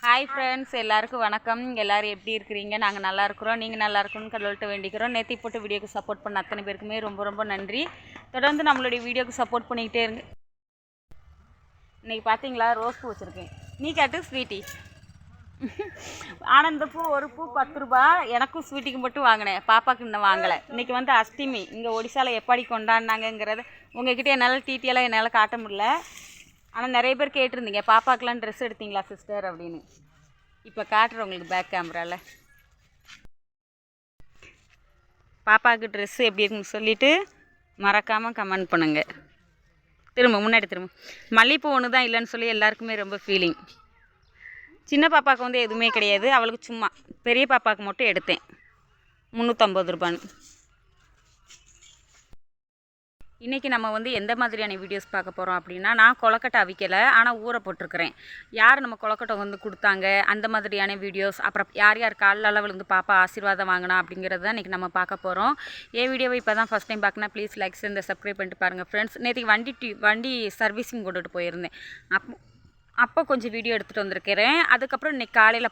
Hi friends, எல்லாருக்கும் வணக்கம். எல்லோரும் எப்படி இருக்கிறீங்க? நாங்கள் நல்லா இருக்கிறோம். நீங்கள் நல்லா இருக்கணும்னு கடவுள்கிட்ட வேண்டிக்கிறோம். நேற்று போட்டு வீடியோக்கு சப்போர்ட் பண்ண அத்தனை பேருக்குமே ரொம்ப ரொம்ப நன்றி. தொடர்ந்து நம்மளுடைய வீடியோக்கு சப்போர்ட் பண்ணிக்கிட்டே இருங்க. இன்றைக்கி பார்த்தீங்களா, ரோஸ் பூ வச்சுருக்கேன். நீ கேட்டு ஸ்வீட்டி. ஆனால் இந்த பூ ஒரு பூ 10 ரூபா. எனக்கும் ஸ்வீட்டிக்கு மட்டும் வாங்கினேன், பாப்பாவுக்கு இன்னும் வாங்கலை. இன்றைக்கி வந்து அஷ்டமி. இங்கே ஒடிசாவில் எப்படி கொண்டாடினாங்கிறத உங்கள்கிட்ட என்னால் டீட்டெயிலாக என்னால் காட்ட முடியல. ஆனால் நிறைய பேர் கேட்டிருந்தீங்க, பாப்பாக்கெலாம் ட்ரெஸ் எடுத்தீங்களா சிஸ்டர் அப்படின்னு. இப்போ காட்டுறேன் உங்களுக்கு பேக் கேமராவில். பாப்பாவுக்கு ட்ரெஸ்ஸு எப்படி இருக்குன்னு சொல்லிவிட்டு மறக்காமல் கமெண்ட் பண்ணுங்கள். திரும்ப மல்லிகைப்பூ ஒன்று தான் இல்லைன்னு சொல்லி எல்லாருக்குமே ரொம்ப ஃபீலிங். சின்ன பாப்பாவுக்கு வந்து எதுவுமே கிடையாது, அவளுக்கு சும்மா. பெரிய பாப்பாவுக்கு மட்டும் எடுத்தேன் 350 ரூபான்னு. இன்றைக்கி நம்ம வந்து எந்த மாதிரியான வீடியோஸ் பார்க்க போகிறோம் அப்படின்னா, நான் கொலக்கட்டை அவிக்கலை, ஆனால் ஊற போட்டிருக்கிறேன். யார் நம்ம கொலக்கட்டை வந்து கொடுத்தாங்க, அந்த மாதிரியான வீடியோஸ். அப்புறம் யார் யார் காலில் அளவில் வந்து பாப்பா ஆசீர்வாதம் வாங்கினா அப்படிங்கிறது தான் இன்றைக்கி நம்ம பார்க்க போகிறோம். வீடியோவை இப்போ தான் ஃபஸ்ட் டைம் பார்க்கணும், ப்ளீஸ் லைக்ஸ் இந்த சப்ஸ்கிரைப் பண்ணிட்டு பாருங்கள் ஃப்ரெண்ட்ஸ். நேற்றுக்கு வண்டி சர்வீஸிங் கொண்டுட்டு போயிருந்தேன். அப்போ கொஞ்சம் வீடியோ எடுத்துகிட்டு வந்திருக்கிறேன். அதுக்கப்புறம் இன்றைக்கி காலையில்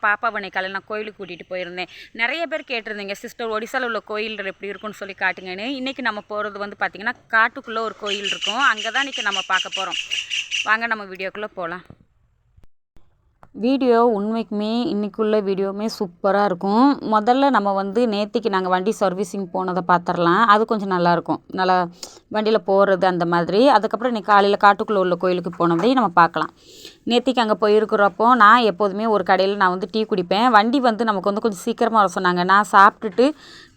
காலையில் நான் கோயிலுக்கு கூட்டிகிட்டு போயிருந்தேன். நிறைய பேர் கேட்டிருந்தீங்க, சிஸ்டர் ஒடிசாவில் உள்ள கோயில் எப்படி இருக்குன்னு சொல்லி காட்டுங்கன்னு. இன்றைக்கி நம்ம போகிறது வந்து பார்த்திங்கன்னா, காட்டுக்குள்ளே ஒரு கோயில் இருக்கும். அங்கே தான் இன்றைக்கி நம்ம பார்க்க போகிறோம். வாங்க நம்ம வீடியோக்குள்ளே போகலாம். வீடியோ உண்மைக்குமே இன்றைக்குள்ள வீடியோவுமே சூப்பராக இருக்கும். முதல்ல நம்ம வந்து நேற்றுக்கு நாங்கள் வண்டி சர்வீஸிங் போனதை பார்த்துடலாம். அது கொஞ்சம் நல்லாயிருக்கும், நல்லா வண்டியில் போகிறது அந்த மாதிரி. அதுக்கப்புறம் இன்றைக்கி காலையில் காட்டுக்குள்ளே உள்ள கோயிலுக்கு போனதையும் நம்ம பார்க்கலாம். நேற்றுக்கு அங்கே போயிருக்கிறப்போ நான் எப்போதுமே ஒரு கடையில் நான் வந்து டீ குடிப்பேன். வண்டி வந்து நமக்கு வந்து கொஞ்சம் சீக்கிரமாக வர சொன்னாங்க. நான் சாப்பிட்டுட்டு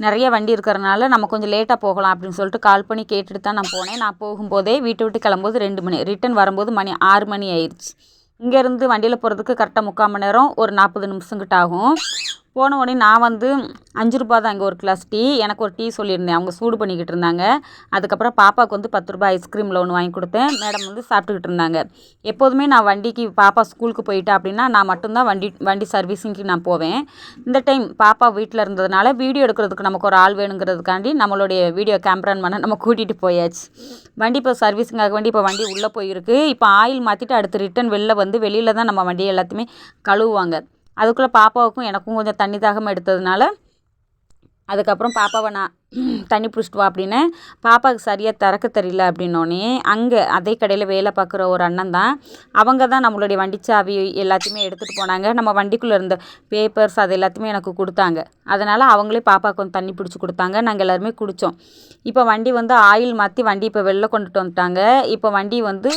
நிறைய வண்டி இருக்கிறனால நம்ம கொஞ்சம் லேட்டாக போகலாம் அப்படின்னு சொல்லிட்டு கால் பண்ணி கேட்டுட்டு தான் நான் போனேன். நான் போகும்போதே வீட்டை விட்டு கிளம்பும்போது 2 மணி, ரிட்டன் வரும்போது மணி 6 மணி ஆயிடுச்சு. இங்கேருந்து வண்டியில் போகிறதுக்கு கரெக்டாக 3/4 மணி நேரம், ஒரு 40 நிமிஷங்கிட்ட ஆகும். போன உடனே நான் வந்து 5 ரூபா தான் இங்கே ஒரு கிளாஸ் டீ. எனக்கு ஒரு டீ சொல்லியிருந்தேன், அவங்க சூடு பண்ணிக்கிட்டு இருந்தாங்க. அதுக்கப்புறம் பாப்பாவுக்கு வந்து 10 ரூபாய் ஐஸ்கிரீமில் ஒன்று வாங்கி கொடுத்தேன். மேடம் வந்து சாப்பிட்டுக்கிட்டு இருந்தாங்க. எப்போதுமே நான் வண்டிக்கு பாப்பா ஸ்கூலுக்கு போயிட்டா அப்படின்னா நான் மட்டும்தான் வண்டி சர்வீஸிங்க்கு நான் போவேன். இந்த டைம் பாப்பா வீட்டில் இருந்ததுனால வீடியோ எடுக்கிறதுக்கு நமக்கு ஒரு ஆள் வேணுங்கிறதுக்காண்டி நம்மளுடைய வீடியோ கேமரான் பண்ண நம்ம கூட்டிகிட்டு போயாச்சு. வண்டி இப்போ சர்வீஸிங்காக வண்டி இப்போ வண்டி உள்ளே போயிருக்கு. இப்போ ஆயில் மாற்றிட்டு அடுத்து ரிட்டன் வெளியில் தான் நம்ம வண்டியை எல்லாத்தையுமே கழுவுவாங்க. அதுக்குள்ளே பாப்பாவுக்கும் எனக்கும் கொஞ்சம் தண்ணி தாகமாக எடுத்ததுனால அதுக்கப்புறம் பாப்பாவை நான் தண்ணி பிடிச்சிட்டு வா அப்படின்னு, பாப்பாவுக்கு சரியாக திறக்க தெரியல அப்படின்னோடனே அங்கே அதே கடையில் வேலை பார்க்குற ஒரு அண்ணன் தான், அவங்க தான் நம்மளுடைய வண்டி சாவி எல்லாத்தையுமே எடுத்துகிட்டு போனாங்க. நம்ம வண்டிக்குள்ளே இருந்த பேப்பர்ஸ் அது எல்லாத்தையுமே எனக்கு கொடுத்தாங்க. அதனால் அவங்களே பாப்பாவுக்கு வந்து தண்ணி பிடிச்சி கொடுத்தாங்க. நாங்கள் எல்லாருமே குடித்தோம். இப்போ வண்டி வந்து ஆயில் மாற்றி வண்டி இப்போ வெளில கொண்டுட்டு வந்துட்டாங்க. இப்போ வண்டி வந்து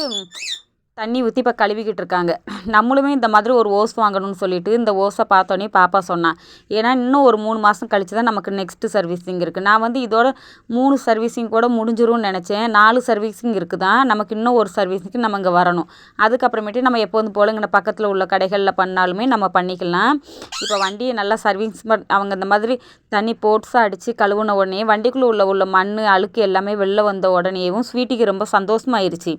தண்ணி ஊற்றி இப்போ கழுவிக்கிட்டு இருக்காங்க. நம்மளுமே இந்த மாதிரி ஒரு ஓஸ் வாங்கணும்னு சொல்லிட்டு இந்த ஓஸை பார்த்தோன்னே பாப்பா சொன்னான். ஏன்னா இன்னும் ஒரு 3 மாதம் கழிச்சு தான் நமக்கு நெக்ஸ்ட்டு சர்வீஸிங் இருக்குது. நான் வந்து இதோட 3 சர்வீஸிங் கூட முடிஞ்சிரும்னு நினச்சேன். 4 சர்வீஸிங் இருக்குதான். நமக்கு இன்னும் ஒரு சர்வீஸிங்க்கு நம்ம இங்கே வரணும். அதுக்கப்புறமேட்டு நம்ம எப்போதும் போல இங்கே பக்கத்தில் உள்ள கடைகளில் பண்ணாலுமே நம்ம பண்ணிக்கலாம். இப்போ வண்டியை நல்லா சர்வீஸ் அவங்க இந்த மாதிரி தண்ணி போட்ஸாக அடித்து கழுவுன உடனே வண்டிக்குள்ளே உள்ள மண் அழுக்கு எல்லாமே வெளில வந்த உடனேவும் ஸ்வீட்டிக்கு ரொம்ப சந்தோஷமாயிருச்சு.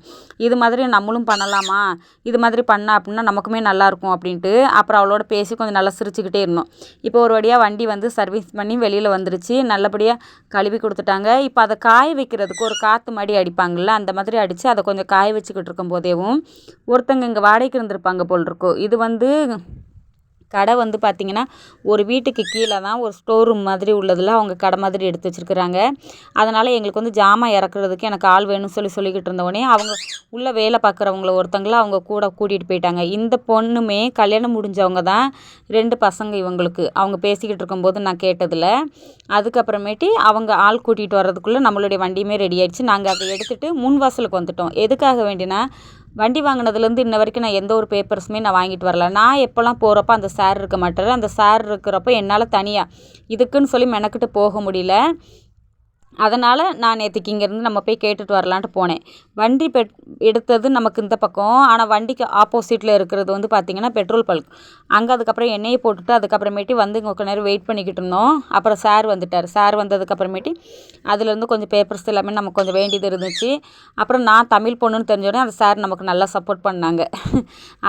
இது மாதிரி நம்மளும் பண்ணலாமா, இது மாதிரி பண்ணா அப்படின்னா நமக்குமே நல்லாயிருக்கும் அப்படின்ட்டு அப்புறம் அவளோட பேசி கொஞ்சம் நல்லா சிரிச்சுக்கிட்டே இருந்தோம். இப்போ ஒரு வழியாக வண்டி வந்து சர்வீஸ் பண்ணி வெளியில் வந்துருச்சு. நல்லபடியாக கழுவி கொடுத்துட்டாங்க. இப்போ அதை காய வைக்கிறதுக்கு ஒரு காற்று மடி அடிப்பாங்கள்ல, அந்த மாதிரி அடித்து அதை கொஞ்சம் காய வச்சுக்கிட்டு இருக்கும் போதேவும் ஒருத்தங்க இங்கே வாடகைக்கு இருந்திருப்பாங்க போல் இருக்கும். இது வந்து கடை வந்து பார்த்திங்கன்னா ஒரு வீட்டுக்கு கீழே தான் ஒரு ஸ்டோர் ரூம் மாதிரி உள்ளதில் அவங்க கடை மாதிரி எடுத்து வச்சுருக்குறாங்க. அதனால் எங்களுக்கு வந்து ஜாமான் இறக்குறதுக்கு எனக்கு ஆள் வேணும்னு சொல்லிக்கிட்டு இருந்தவொடனே அவங்க உள்ளே வேலை பார்க்குறவங்கள ஒருத்தங்கள அவங்க கூட கூட்டிகிட்டு போயிட்டாங்க. இந்த பொண்ணுமே கல்யாணம் முடிஞ்சவங்க தான், 2 பசங்க இவங்களுக்கு. அவங்க பேசிக்கிட்டு இருக்கும்போது நான் கேட்டதில் அதுக்கப்புறமேட்டு அவங்க ஆள் கூட்டிகிட்டு வர்றதுக்குள்ளே நம்மளுடைய வண்டியுமே ரெடி ஆகிடுச்சு. நாங்கள் அதை எடுத்துகிட்டு முன் வாசலுக்கு வந்துட்டோம். எதுக்காக வேண்டினா, வண்டி வாங்கினதுலேருந்து இன்ன வரைக்கும் நான் எந்த ஒரு பேப்பர்ஸுமே நான் வாங்கிட்டு வரல. நான் எப்போல்லாம் போகிறப்ப அந்த சார் இருக்க மாட்டார். அந்த சார் இருக்கிறப்ப என்னால் தனியாக இதுக்குன்னு சொல்லி மெனக்கிட்டு போக முடியல. அதனால் நான் நேற்றுக்கு இங்கேருந்து நம்ம போய் கேட்டுட்டு வரலான்ட்டு போனேன். வண்டி எடுத்தது நமக்கு இந்த பக்கம், ஆனால் வண்டிக்கு ஆப்போசிட்டில் இருக்கிறது வந்து பார்த்திங்கன்னா பெட்ரோல் பல்க். அங்கே அதுக்கப்புறம் எண்ணெயை போட்டுட்டு அதுக்கப்புறமேட்டு வந்து இங்கே கொஞ்ச நேரம் வெயிட் பண்ணிக்கிட்டு இருந்தோம். அப்புறம் சார் வந்துட்டார். சார் வந்ததுக்கப்புறமேட்டு அதுலேருந்து கொஞ்சம் பேப்பர்ஸ் எல்லாமே நமக்கு கொஞ்சம் வேண்டியது இருந்துச்சு. அப்புறம் நான் தமிழ் பொண்ணுன்னு தெரிஞ்சோடனே அந்த சார் நமக்கு நல்லா சப்போர்ட் பண்ணாங்க.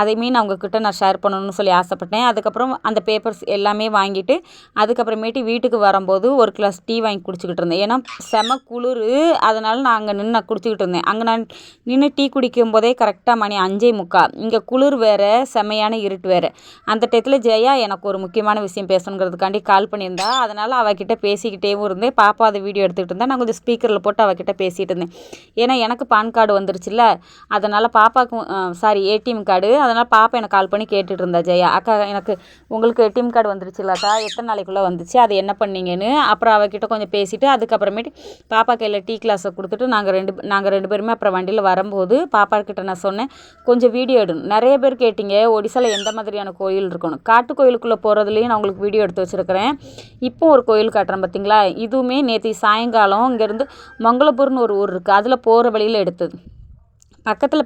அதையுமே நான் உங்ககிட்ட நான் ஷேர் பண்ணணும்னு சொல்லி ஆசைப்பட்டேன். அதுக்கப்புறம் அந்த பேப்பர்ஸ் எல்லாமே வாங்கிட்டு அதுக்கப்புறமேட்டு வீட்டுக்கு வரும்போது ஒரு கிளாஸ் டீ வாங்கி குடிச்சிக்கிட்டு இருந்தேன். ஏன்னா செம குளிர். அதனால் நான் அங்கே நின்று குடிச்சிக்கிட்டு இருந்தேன். அங்கே நான் நின்று டீ குடிக்கும் போதே கரெக்டாக மணி 5:45. இங்கே குளிர் வேறு, செமையான இருட்டு வேறு. அந்த டயத்தில் ஜெயா எனக்கு ஒரு முக்கியமான விஷயம் பேசணுங்கிறதுக்காண்டி கால் பண்ணியிருந்தா. அதனால் அவகிட்ட பேசிக்கிட்டேவும் இருந்தேன். பாப்பா அதை வீடியோ எடுத்துக்கிட்டு இருந்தேன். நான் கொஞ்சம் ஸ்பீக்கரில் போட்டு அவகிட்ட பேசிகிட்டு இருந்தேன். ஏன்னா எனக்கு பான் கார்டு வந்துருச்சுல்ல, அதனால் பாப்பாவுக்கும் ஏடிஎம் கார்டு. அதனால் பாப்பா எனக்கு கால் பண்ணி கேட்டுட்டு இருந்தா ஜெயா, அக்கா எனக்கு உங்களுக்கு ஏடிஎம் கார்டு வந்துருச்சுல்லக்கா, எத்தனை நாளைக்குள்ளே வந்துச்சு, அது என்ன பண்ணீங்கன்னு. அப்புறம் அவகிட்ட கொஞ்சம் பேசிவிட்டு அதுக்கப்புறமேட்டு பாப்பா கையில் டீ கிளாஸை கொடுத்துட்டு நாங்கள் ரெண்டு பேருமே அப்புறம் வண்டியில் வரும்போது பாப்பா கிட்ட நான் சொன்னேன், கொஞ்சம் வீடியோ எடுணும். நிறைய பேர் கேட்டிங்க ஒடிசாவில் எந்த மாதிரியான கோயில் இருக்கணும். காட்டு கோயிலுக்குள்ளே போகிறதுலையும் நான் உங்களுக்கு வீடியோ எடுத்து வச்சுருக்கிறேன். இப்போ ஒரு கோயில் காட்டுறேன் பார்த்தீங்களா. இதுவுமே நேற்று சாயங்காலம் இங்கேருந்து மங்களபுரம்னு ஒரு ஊர் இருக்குது, அதில் போகிற வழியில் எடுத்தது.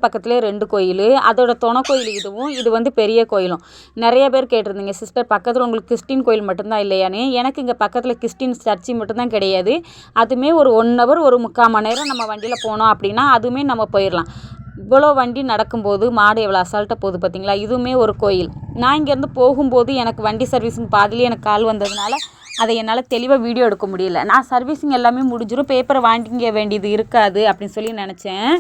பக்கத்துலேயே 2 கோயில். அதோட துணை கோயில் இதுவும். இது வந்து பெரிய கோயிலும். நிறைய பேர் கேட்டிருந்தீங்க, சிஸ்டர் பக்கத்தில் உங்களுக்கு கிறிஸ்டின் கோயில் மட்டும்தான் இல்லையானே. எனக்கு இங்கே பக்கத்தில் கிறிஸ்டின் சர்ச்சு மட்டும்தான் கிடையாது. அதுவுமே ஒரு 1 ஹவர் ஒரு 3/4 மணி நேரம் நம்ம வண்டியில் போனோம் அப்படின்னா அதுவுமே நம்ம போயிடலாம். இவ்வளோ வண்டி நடக்கும்போது மாடு எவ்வளோ அசால்ட்டாக போகுது பார்த்தீங்களா. இதுவுமே ஒரு கோயில். நான் இங்கேருந்து போகும்போது எனக்கு வண்டி சர்வீஸுங்க பாதிலே எனக்கு கால் வந்ததுனால அதை என்னால் தெளிவாக வீடியோ எடுக்க முடியல. நான் சர்வீஸிங் எல்லாமே முடிஞ்சிடும், பேப்பரை வாங்கிக்க வேண்டியது இருக்காது அப்படின்னு சொல்லி நினச்சேன்.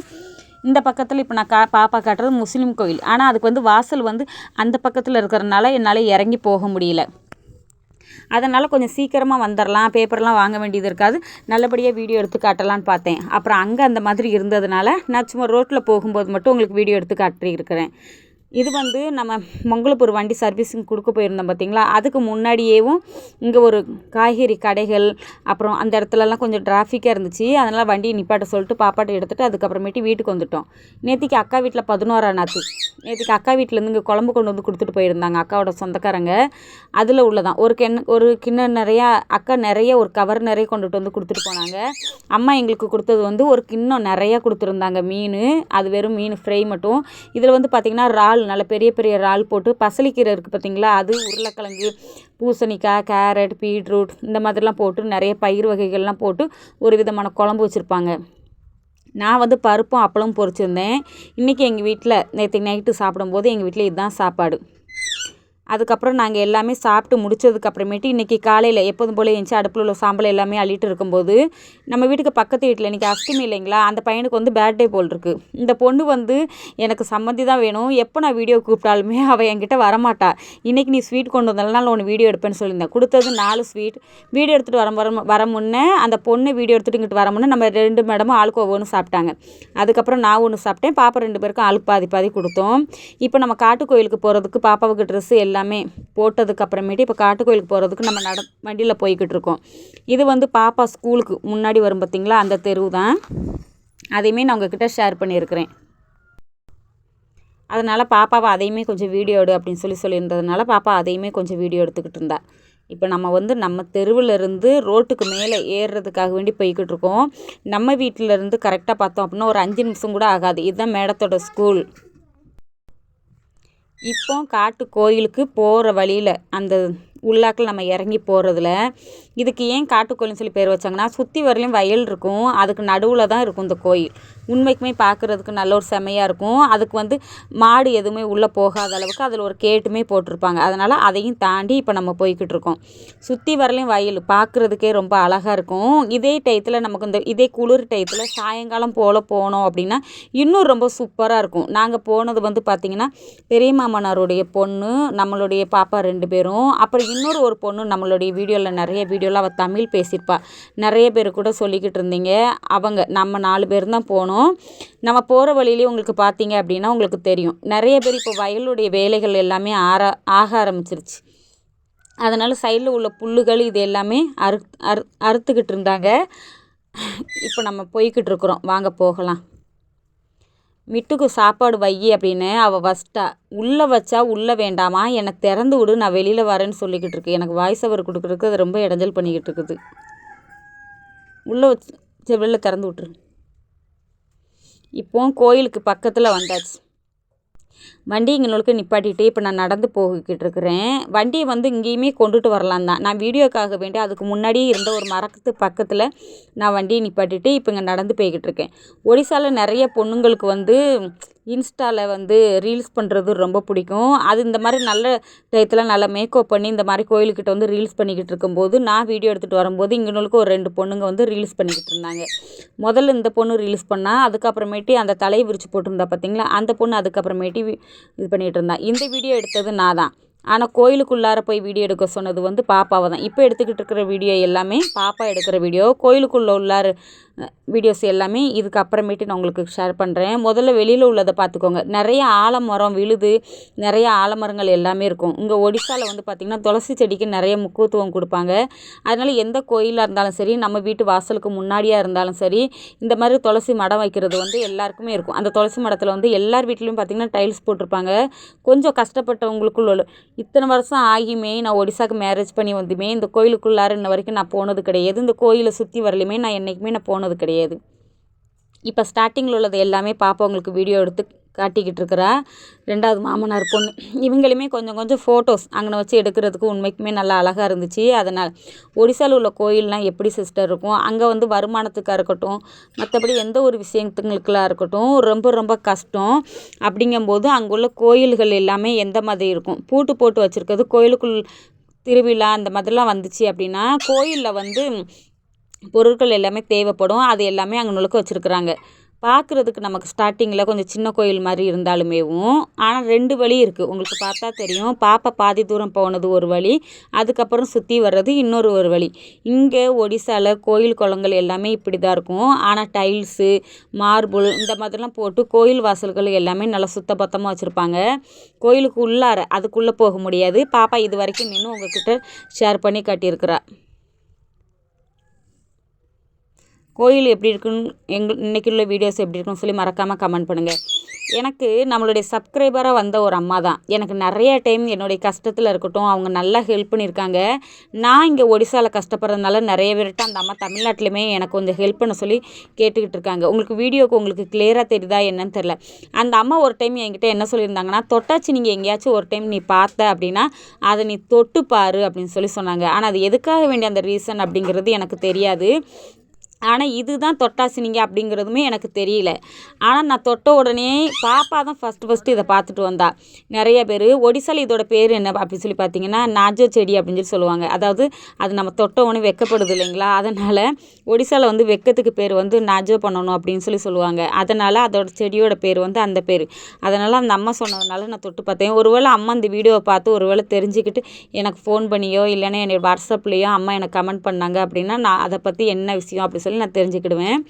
இந்த பக்கத்தில் இப்போ நான் பாப்பா காட்டுறது முஸ்லீம் கோயில். ஆனால் அதுக்கு வந்து வாசல் வந்து அந்த பக்கத்தில் இருக்கிறதுனால என்னால் இறங்கி போக முடியல. அதனால் கொஞ்சம் சீக்கிரமாக வந்துடலாம், பேப்பர்லாம் வாங்க வேண்டியது இருக்காது, நல்லபடியாக வீடியோ எடுத்து காட்டலான்னு பார்த்தேன். அப்புறம் அங்கே அந்த மாதிரி இருந்ததுனால நான் சும்மா ரோட்டில் போகும்போது மட்டும் உங்களுக்கு வீடியோ எடுத்து காட்டியிருக்கிறேன். இது வந்து நம்ம மங்களபுரம் வண்டி சர்வீஸிங் கொடுக்க போயிருந்தோம் பார்த்தீங்களா. அதுக்கு முன்னாடியேவும் இங்கே ஒரு காய்கறி கடைகள், அப்புறம் அந்த இடத்துலலாம் கொஞ்சம் டிராஃபிக்காக இருந்துச்சு. அதனால் வண்டியை நிப்பாட்ட சொல்லிட்டு பாப்பாட்டை எடுத்துகிட்டு அதுக்கப்புறமேட்டு வீட்டுக்கு வந்துவிட்டோம். நேற்றுக்கு அக்கா வீட்டில் 11ஆம் நாத்து. நேற்றுக்கு அக்கா வீட்டிலேருந்து இங்கே குழம்பு கொண்டு வந்து கொடுத்துட்டு போயிருந்தாங்க அக்காவோட சொந்தக்காரங்க. அதில் உள்ளதான் ஒரு கிண்ணம் நிறையா அக்கா நிறைய ஒரு கவர் நிறைய கொண்டுட்டு வந்து கொடுத்துட்டு போனாங்க. அம்மா எங்களுக்கு கொடுத்தது வந்து ஒரு கிண்ணம் நிறையா கொடுத்துருந்தாங்க மீன். அது வெறும் மீன் ஃப்ரை மட்டும். இதில் வந்து பார்த்திங்கன்னா இறால், நல்ல பெரிய பெரிய இறால் போட்டு, பசலிக்கீரை இருக்குது பார்த்தீங்களா, அது, உருளைக்கிழங்கு, பூசணிக்காய், கேரட், பீட்ரூட் இந்த மாதிரிலாம் போட்டு நிறைய பயிர் வகைகள்லாம் போட்டு ஒரு விதமான குழம்பு வச்சுருப்பாங்க. நான் வந்து பருப்பும் அப்பளமும் பொரிச்சிருந்தேன். இன்றைக்கி எங்கள் வீட்டில் நேற்று நைட்டு சாப்பிடும்போது எங்கள் வீட்டில் இதுதான் சாப்பாடு. அதுக்கப்புறம் நாங்கள் எல்லாமே சாப்பிட்டு முடிச்சதுக்கப்புறமேட்டு இன்றைக்கி காலையில் எப்போதும் போல் எழுந்துச்சி அடுப்பில் உள்ள சாம்பல் எல்லாமே அள்ளிட்டு இருக்கும்போது நம்ம வீட்டுக்கு பக்கத்து வீட்டில் இன்றைக்கி அஷ்டமி இல்லைங்களா, அந்த பையனுக்கு வந்து பேர்த்டே போல் இருக்குது. இந்த பொண்ணு வந்து எனக்கு சம்மந்தி தான் வேணும், எப்போ நான் வீடியோ கூப்பிட்டாலுமே அவள் என்கிட்ட வரமாட்டா. இன்றைக்கி நீ ஸ்வீட் கொண்டு வந்தாலும் ஒன்று வீடியோ எடுப்பேன்னு சொல்லியிருந்தேன். கொடுத்தது 4 ஸ்வீட். வீடியோ எடுத்துகிட்டு வர முன்னே அந்த பொண்ணு வீடியோ எடுத்துகிட்டு இங்கிட்டு வர முன்னே நம்ம 2 மேடமும் ஆளுக்கு ஒவ்வொன்று சாப்பிட்டாங்க. அதுக்கப்புறம் நான் ஒன்று சாப்பிட்டேன், பாப்பா 2 பேருக்கும் ஆளுக்கு பாதி கொடுத்தோம். இப்போ நம்ம காட்டு கோயிலுக்கு போகிறதுக்கு பாப்பாவுக்கு ட்ரெஸ்ஸு எல்லாமே போட்டதுக்கு அப்புறமேட்டு இப்போ காட்டு கோயிலுக்கு போகிறதுக்கு நம்ம வண்டியில் போய்கிட்டு இருக்கோம். இது வந்து பாப்பா ஸ்கூலுக்கு முன்னாடி வரும் பார்த்திங்களா, அந்த தெருவு தான். அதையுமே நான் உங்ககிட்ட ஷேர் பண்ணியிருக்கிறேன். அதனால் பாப்பாவை அதையுமே கொஞ்சம் வீடியோ எடு அப்படின்னு சொல்லியிருந்ததுனால பாப்பா அதையுமே கொஞ்சம் வீடியோ எடுத்துக்கிட்டு இருந்தா. இப்போ நம்ம வந்து நம்ம தெருவிலேருந்து ரோட்டுக்கு மேலே ஏறுறதுக்காக வேண்டி போய்கிட்டு இருக்கோம். நம்ம வீட்டிலேருந்து கரெக்டாக பார்த்தோம் அப்படின்னா ஒரு 5 நிமிஷம் கூட ஆகாது. இதுதான் மேடத்தோட ஸ்கூல். இப்போ காட்டு கோயிலுக்கு போகிற வழியில் அந்த உள்ளாக்கில் நம்ம இறங்கி போகிறதுல இதுக்கு ஏன் காட்டுக்கோயில்னு சொல்லி பேர் வச்சாங்கன்னா, சுற்றி வரலையும் வயல் இருக்கும், அதுக்கு நடுவில் தான் இருக்கும் இந்த கோயில். உண்மைக்குமே பார்க்குறதுக்கு நல்ல ஒரு செமையாக இருக்கும். அதுக்கு வந்து மாடு எதுவுமே உள்ளே போகாத அளவுக்கு அதில் ஒரு கேட்டுமே போட்டிருப்பாங்க. அதனால் அதையும் தாண்டி இப்போ நம்ம போய்கிட்டு இருக்கோம். சுற்றி வரலையும் வயல் பார்க்குறதுக்கே ரொம்ப அழகாக இருக்கும். இதே டயத்தில் நமக்கு இதே குளிர் டயத்தில் சாயங்காலம் போல் போனோம் அப்படின்னா இன்னும் ரொம்ப சூப்பராக இருக்கும். நாங்கள் போனது வந்து பார்த்திங்கன்னா பெரிய மாமனாருடைய பொண்ணு, நம்மளுடைய பாப்பா 2 பேரும், அப்புறம் இன்னொரு ஒரு பொண்ணு நம்மளுடைய நிறைய வீடியோவில் அவள் தமிழ் பேசியிருப்பா. நிறைய பேர் கூட சொல்லிக்கிட்டு இருந்தீங்க. நம்ம 4 பேர் தான் போனோம். நம்ம போகிற வழியிலே உங்களுக்கு பார்த்தீங்க அப்படின்னா உங்களுக்கு தெரியும், நிறைய பேர் இப்போ வயலுடைய வேலைகள் எல்லாமே ஆக ஆரம்பிச்சிருச்சு. அதனால் சைடில் உள்ள புல்லுகள் இது எல்லாமே அறுத்துக்கிட்டு இருந்தாங்க. இப்போ நம்ம போய்கிட்டு இருக்கிறோம், வாங்க போகலாம். மிட்டுக்கு சாப்பாடு வை அப்படின்னு அவள் வச்சிட்டா. உள்ளே வச்சா உள்ளே வேண்டாமா, எனக்கு திறந்து விடு, நான் வெளியில் வரேன்னு சொல்லிக்கிட்டு இருக்கு. எனக்கு வாய்ஸ் ஓவர் கொடுக்குறதுக்கு அது ரொம்ப இடைஞ்சல் பண்ணிக்கிட்டு இருக்குது. உள்ளே வச்சு சரி வெளில திறந்து விட்டுரு. இப்போ கோயிலுக்கு பக்கத்தில் வந்தாச்சு. வண்டி இங்களுக்கு நிப்பாட்டிட்டு இப்போ நான் நடந்து போய்கிட்டு இருக்கிறேன். வண்டியை வந்து இங்கேயுமே கொண்டுட்டு வரலாம் தான். நான் வீடியோக்காக வேண்டி அதுக்கு முன்னாடியே இருந்த ஒரு மரத்து பக்கத்தில் நான் வண்டியை நிப்பாட்டிட்டு இப்போ இங்கே நடந்து போய்கிட்டு இருக்கேன். ஒடிசாவில் நிறைய பொண்ணுங்களுக்கு வந்து இன்ஸ்டாவில் வந்து ரீல்ஸ் பண்ணுறது ரொம்ப பிடிக்கும். அது இந்த மாதிரி நல்ல டயத்தில் நல்லா மேக்கப் பண்ணி இந்த மாதிரி கோயிலுக்கிட்ட வந்து ரீல்ஸ் பண்ணிக்கிட்டு இருக்கும்போது நான் வீடியோ எடுத்துகிட்டு வரும்போது இங்கனுக்கு ஒரு 2 பொண்ணுங்க வந்து ரீல்ஸ் பண்ணிக்கிட்டு இருந்தாங்க. முதல்ல இந்த பொண்ணு ரீல்ஸ் பண்ணா, அதுக்கப்புறமேட்டு அந்த தலையை விரிச்சு போட்டிருந்தா பார்த்தீங்களா, அந்த பொண்ணு அதுக்கப்புறமேட்டு இது பண்ணிகிட்டு இருந்தா. இந்த வீடியோ எடுத்தது நான் தான். ஆனால் கோயிலுக்குள்ளார போய் வீடியோ எடுக்க சொன்னது வந்து பாப்பாவை தான். இப்போ எடுத்துக்கிட்டு இருக்கிற வீடியோ எல்லாமே பாப்பா எடுக்கிற வீடியோ. கோயிலுக்குள்ளே உள்ளார வீடியோஸ் எல்லாமே இதுக்கு அப்புறமேட்டு நான் உங்களுக்கு ஷேர் பண்ணுறேன். முதல்ல வெளியில் உள்ளதை பார்த்துக்கோங்க. நிறைய ஆலமரம் விழுது, நிறைய ஆலமரங்கள் எல்லாமே இருக்கும். இங்கே ஒடிசாவில் வந்து பார்த்திங்கன்னா துளசி செடிக்கு நிறைய முக்கியத்துவம் கொடுப்பாங்க. அதனால் எந்த கோயிலாக இருந்தாலும் சரி, நம்ம வீட்டு வாசலுக்கு முன்னாடியாக இருந்தாலும் சரி, இந்த மாதிரி துளசி மடம் வைக்கிறது வந்து எல்லாருக்குமே இருக்கும். அந்த துளசி மடத்தில் வந்து எல்லார் வீட்லேயும் பார்த்திங்கன்னா டைல்ஸ் போட்டிருப்பாங்க. கொஞ்சம் கஷ்டப்பட்டவங்களுக்குள்ள இத்தனை வருஷம் ஆகியுமே நான் ஒடிசாவுக்கு மேரேஜ் பண்ணி வந்துமே இந்த கோயிலுக்குள்ளார இன்ன வரைக்கும் நான் போனது கிடையாது. இந்த கோயிலை சுற்றி வரலையுமே நான் என்றைக்குமே நான் போனது கிடையாது. இப்போ ஸ்டார்டிங்கில் உள்ளது எல்லாமே பாப்பா உங்களுக்கு வீடியோ எடுத்து காட்டிக்கிட்டு இருக்கிறா. 2வது மாமனார் பொண்ணு. இவங்களுமே கொஞ்சம் கொஞ்சம் ஃபோட்டோஸ் அங்கே வச்சு எடுக்கிறதுக்கு உண்மைக்குமே நல்லா அழகாக இருந்துச்சு. அதனால் ஒடிசாவில் உள்ள கோயிலெலாம் எப்படி சிஸ்டர் இருக்கும், அங்கே வந்து வருமானத்துக்காக இருக்கட்டும், மற்றபடி எந்த ஒரு விஷயத்துங்களுக்கெல்லாம் இருக்கட்டும் ரொம்ப ரொம்ப கஷ்டம். அப்படிங்கும்போது அங்கே உள்ள கோயில்கள் எல்லாமே எந்த மாதிரி இருக்கும், பூட்டு போட்டு வச்சுருக்கிறது. கோயிலுக்குள் திருவிழா அந்த மாதிரிலாம் வந்துச்சு அப்படின்னா கோயிலில் வந்து பொருட்கள் எல்லாமே தேவைப்படும். அது எல்லாமே அங்கே நுழைக்க வச்சுருக்குறாங்க. பார்க்குறதுக்கு நமக்கு ஸ்டார்டிங்கில் கொஞ்சம் சின்ன கோயில் மாதிரி இருந்தாலுமேவும், ஆனால் 2 வழி இருக்குது. உங்களுக்கு பார்த்தா தெரியும். பாப்பா பாதி தூரம் போனது ஒரு வழி, அதுக்கப்புறம் சுற்றி வர்றது இன்னொரு வழி. இங்கே ஒடிசாவில் கோயில் குளங்கள் எல்லாமே இப்படி தான் இருக்கும். ஆனால் டைல்ஸு, மார்பிள் இந்த மாதிரிலாம் போட்டு கோயில் வாசல்கள் எல்லாமே நல்லா சுத்தபத்தமாக வச்சுருப்பாங்க. கோயிலுக்கு உள்ளார அதுக்குள்ளே போக முடியாது. பாப்பா இது வரைக்கும் நின்று உங்ககிட்ட ஷேர் பண்ணி காட்டியிருக்கிறா. கோயில் எப்படி இருக்குன்னு இன்றைக்கி உள்ள வீடியோஸ் எப்படி இருக்குன்னு சொல்லி மறக்காமல் கமெண்ட் பண்ணுங்கள். எனக்கு நம்மளுடைய சப்ஸ்கிரைபராக வந்த ஒரு அம்மா தான் எனக்கு நிறைய டைம் என்னுடைய கஷ்டத்தில் இருக்கட்டும் அவங்க நல்லா ஹெல்ப் பண்ணியிருக்காங்க. நான் இங்கே ஒடிசாவில் கஷ்டப்படுறதுனால நிறைய பேர்கிட்ட அந்த அம்மா தமிழ்நாட்டிலையுமே எனக்கு கொஞ்சம் ஹெல்ப் பண்ண சொல்லி கேட்டுக்கிட்டு இருக்காங்க. உங்களுக்கு கிளியராக தெரியுதா என்னன்னு தெரில. அந்த அம்மா ஒரு டைம் என்கிட்ட என்ன சொல்லியிருந்தாங்கன்னா, தொட்டாச்சு நீங்கள் எங்கேயாச்சும் ஒரு டைம் நீ பார்த்த அப்படின்னா அதை நீ தொட்டு பாரு அப்படின்னு சொல்லி சொன்னாங்க. ஆனால் அது எதுக்காக வேண்டிய அந்த ரீசன் அப்படிங்கிறது எனக்கு தெரியாது. ஆனால் இதுதான் தொட்டாசினிங்க அப்படிங்கிறதுமே எனக்கு தெரியல. ஆனால் நான் தொட்ட உடனே பாப்பா தான் ஃபஸ்ட்டு இதை பார்த்துட்டு வந்தா. நிறைய பேர் ஒடிசாவில் இதோட பேர் என்ன அப்படின்னு சொல்லி பார்த்தீங்கன்னா நாஜோ செடி அப்படின்னு சொல்லி சொல்லுவாங்க. அதாவது அது நம்ம தொட்ட உடனே வெக்கப்படுது இல்லைங்களா, அதனால் ஒடிசாவில் வந்து வெக்கத்துக்கு பேர் வந்து நாஜோ பண்ணணும் அப்படின்னு சொல்லி சொல்லுவாங்க. அதனால் அதோட செடியோட பேர் வந்து அந்த பேர். அதனால் அந்த அம்மா சொன்னதுனால நான் தொட்டு பார்த்தேன். ஒருவேளை அம்மா இந்த வீடியோவை பார்த்து ஒருவேளை தெரிஞ்சுக்கிட்டு எனக்கு ஃபோன் பண்ணியோ இல்லைன்னா என்னோட வாட்ஸ்அப்லேயோ அம்மா எனக்கு கமெண்ட் பண்ணாங்க அப்படின்னா நான் அதை பற்றி என்ன விஷயம் அப்படி சொல்லி நான் தெரிஞ்சுக்கிடுவேன்.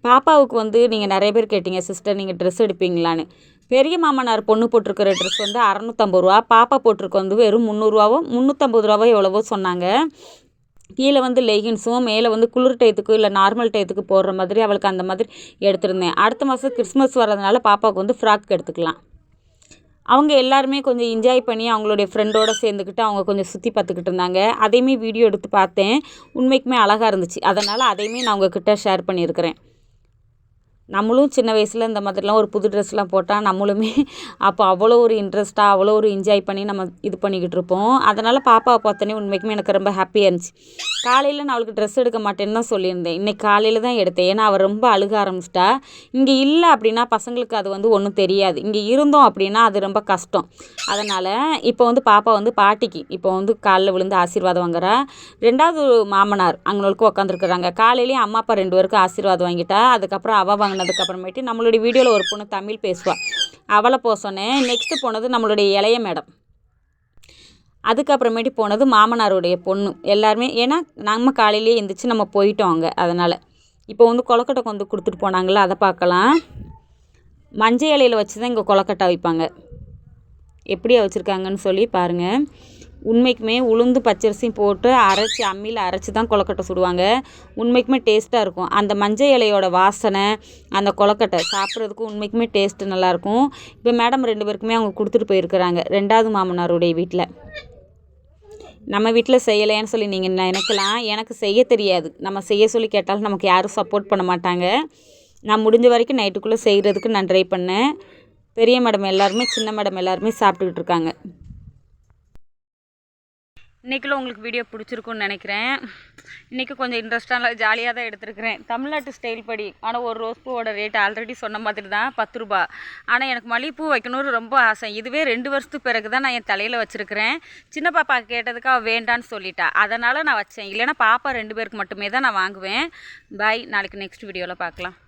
பாப்பாவுக்கு வந்து நீங்கள் நிறைய பேர் கேட்டீங்க, சிஸ்டர் நீங்கள் ட்ரெஸ் எடுப்பீங்களான்னு. பெரிய மாமனார் பொண்ணு போட்டிருக்கிற ட்ரெஸ் வந்து 650 ரூபா, பாப்பா போட்டிருக்க வந்து வெறும் 300 ரூபாவோ 350 ரூபாவோ எவ்வளவோ சொன்னாங்க. கீழே வந்து லெகின்ஸும் மேலே வந்து குளிர் டயத்துக்கு இல்லை நார்மல் டயத்துக்கு போடுற மாதிரி அவளுக்கு அந்த மாதிரி எடுத்திருந்தேன். அடுத்த மாதம் கிறிஸ்மஸ் வர்றதுனால பாப்பாவுக்கு வந்து ஃப்ராக் எடுத்துக்கலாம். அவங்க எல்லாருமே கொஞ்சம் என்ஜாய் பண்ணி அவங்களுடைய ஃப்ரெண்டோடு சேர்ந்துக்கிட்டு அவங்க கொஞ்சம் சுற்றி பார்த்துக்கிட்டு இருந்தாங்க. அதையுமே வீடியோ எடுத்து பார்த்தேன். உண்மைக்குமே அழகாக இருந்துச்சு. அதனால் அதையுமே நான் உங்ககிட்ட ஷேர் பண்ணியிருக்கிறேன். நம்மளும் சின்ன வயசில் இந்த மாதிரிலாம் ஒரு புது ட்ரெஸ்லாம் போட்டால் நம்மளுமே அப்போ அவ்வளோ ஒரு இன்ட்ரெஸ்ட்டாக அவ்வளோ ஒரு என்ஜாய் பண்ணி நம்ம இது பண்ணிக்கிட்டு இருப்போம். அதனால் பாப்பாவை பார்த்தோன்னே உண்மைக்குமே எனக்கு ரொம்ப ஹாப்பியாக இருந்துச்சு. காலையில் நான் அவளுக்கு ட்ரெஸ் எடுக்க மாட்டேன்னு தான் சொல்லியிருந்தேன். இன்றைக்கி காலையில் தான் எடுத்தேன். ஏன்னா அவள் ரொம்ப அழுக ஆரம்பிச்சிட்டா. இங்கே இல்லை அப்படின்னா பசங்களுக்கு அது வந்து ஒன்றும் தெரியாது. இங்கே இருந்தோம் அப்படின்னா அது ரொம்ப கஷ்டம். அதனால் இப்போ வந்து பாப்பா வந்து பாட்டிக்கு இப்போ வந்து காலில் விழுந்து ஆசீர்வாதம் வாங்குறா. 2வது மாமனார் அங்களுக்கு உட்காந்துருக்குறாங்க. காலையிலேயே அம்மா அப்பா 2 பேருக்கும் ஆசீர்வாதம் வாங்கிட்டா. அதுக்கப்புறம் அவள் வாங்கினதுக்கப்புறமேட்டு நம்மளுடைய வீடியோவில் ஒரு பொண்ணு தமிழ் பேசுவாள், அவளை போக சொன்னேன். நெக்ஸ்ட்டு போனது நம்மளுடைய இளைய மேடம். அதுக்கப்புறமேட்டு போனது மாமனாருடைய பொண்ணு. எல்லாருமே ஏன்னா நம்ம காலையிலேயே எழுந்திரிச்சு நம்ம போயிட்டோம் அங்கே. அதனால் இப்போ வந்து கொலக்கட்டை வந்து கொடுத்துட்டு போனாங்களா, அதை பார்க்கலாம். மஞ்சள் இலையில் வச்சு தான் இங்கே கொலக்கட்டை வைப்பாங்க. எப்படியா வச்சுருக்காங்கன்னு சொல்லி பாருங்கள். உண்மைக்குமே உளுந்து பச்சரிசியும் போட்டு அரைச்சி அம்மியில் அரைச்சி தான் கொலக்கட்டை சுடுவாங்க. உண்மைக்குமே டேஸ்ட்டாக இருக்கும். அந்த மஞ்சள் இலையோட வாசனை அந்த கொலக்கட்டை சாப்பிட்றதுக்கு உண்மைக்குமே டேஸ்ட்டு நல்லாயிருக்கும். இப்போ மேடம் 2 பேருக்குமே அவங்க கொடுத்துட்டு போயிருக்கிறாங்க 2வது மாமனாருடைய வீட்டில். நம்ம வீட்டில் செய்யலைன்னு சொல்லி நீங்கள் நினைக்கலாம். எனக்கு செய்ய தெரியாது. நம்ம செய்ய சொல்லி கேட்டாலும் நமக்கு யாரும் சப்போர்ட் பண்ண மாட்டாங்க. நான் முடிஞ்ச வரைக்கும் நைட்டுக்குள்ளே செய்கிறதுக்கு நான் ட்ரை பண்ணேன். பெரிய மேடம் எல்லாருமே சின்ன மேடம் எல்லாருமே சாப்பிட்டுக்கிட்டு இருக்காங்க. இன்றைக்குள்ள உங்களுக்கு வீடியோ பிடிச்சிருக்குன்னு நினைக்கிறேன். இன்றைக்கி கொஞ்சம் இன்ட்ரெஸ்டாக ஜாலியாக தான் எடுத்துருக்கிறேன். தமிழ்நாட்டு ஸ்டைல் படி. ஆனால் ஒரு ரோஸ் பூவோட ரேட் ஆல்ரெடி சொன்ன மாதிரி தான் 10 ரூபா. ஆனால் எனக்கு மல்லிகைப்பூ வைக்கணும்னு ரொம்ப ஆசை. இதுவே 2 வருஷத்துக்கு பிறகு தான் நான் என் தலையில் வச்சுருக்கிறேன். சின்ன பாப்பா கேட்டதுக்கு அவள் வேண்டான்னு சொல்லிட்டா. அதனால் நான் வச்சேன். இல்லைன்னா பாப்பா 2 பேருக்கு மட்டுமே தான் நான் வாங்குவேன். பாய். நாளைக்கு நெக்ஸ்ட் வீடியோவில் பார்க்கலாம்.